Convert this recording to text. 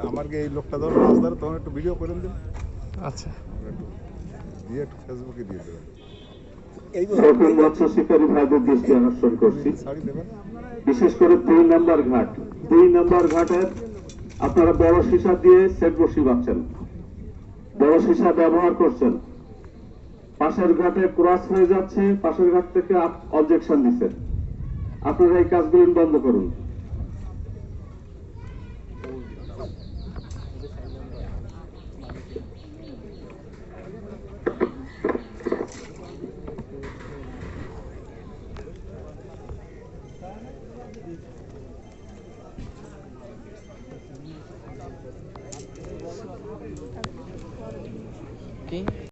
আমার এই লোকটা ধরো মাছ ধরে তখন একটু ভিডিও করে দিন। আচ্ছা, দিয়ে একটু ফেসবুকে দিয়ে দেবেন। সকল মৎস্য শিকারী ভাইদের দৃষ্টি আকর্ষণ করছি, বিশেষ করে 2 নম্বর ঘাট। 2 নম্বর ঘাটের আপনারা বড় সীসা দিয়ে সেট বসি বাঁধছেন, বড় সীসা ব্যবহার করছেন। পাশের ঘাটে ক্রস হয়ে যাচ্ছে, পাশের ঘাট থেকে অবজেকশন দিচ্ছেন। আপনারা এই কাজগুলি বন্ধ করুন। কি